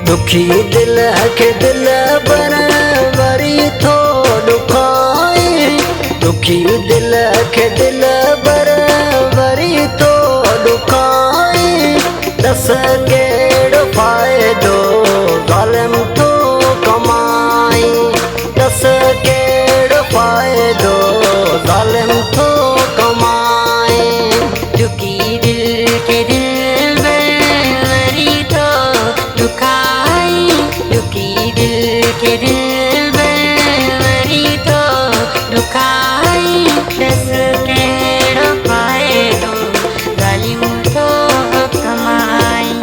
दुखी दिल के दिल बराबरी थो दुखाए दुखी दिल के दिल बराबरी थो दुखाए दस केड़ो फायदो ज़ालिम तो कमाए दस केड़ो फायदो ज़ालिम तो कमाए दुखी दिल के दिल बराबरी थो दुखाए दुखी दिल के दिल बराबरी थो दुखाए दस केड़ो फायदो ज़ालिम तो कमाए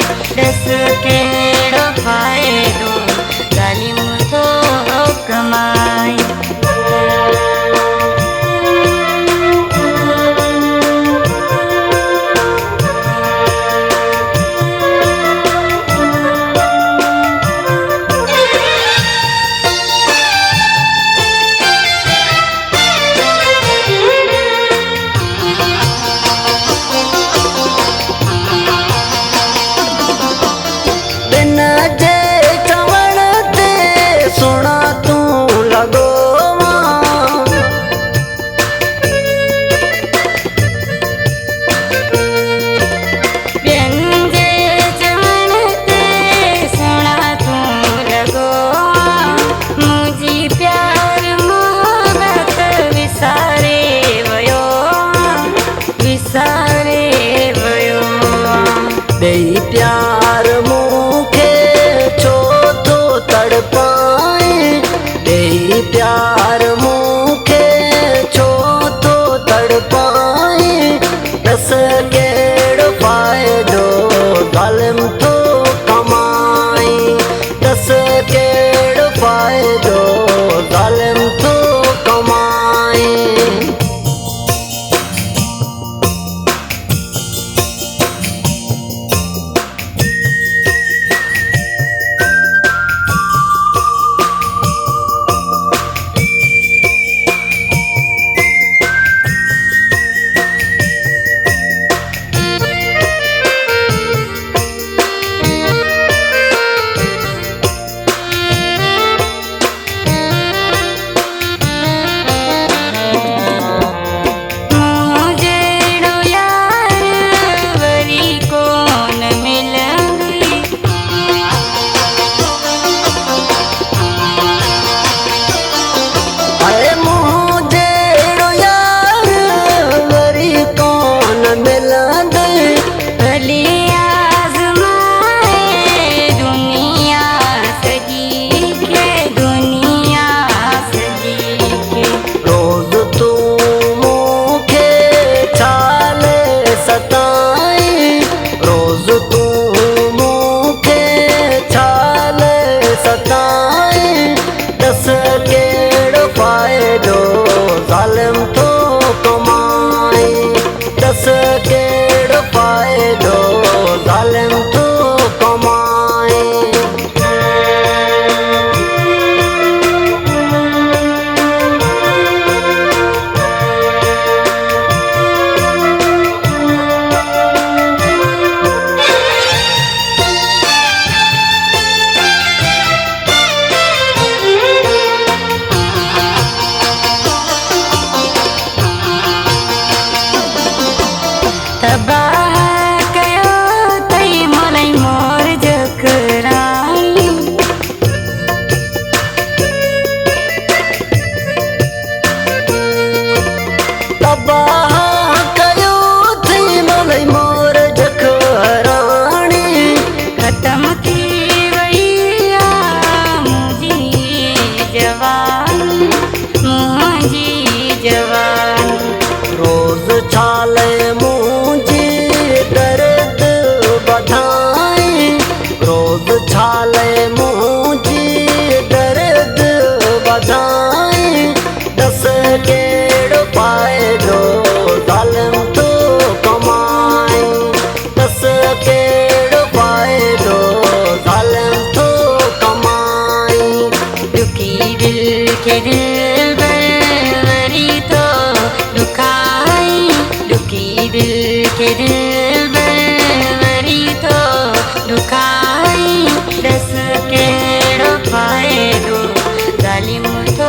ज़ालिम थो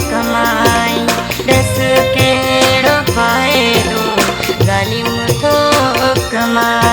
कमाए दस कहिड़ो फ़ाइदो ज़ालिम थो कमाए।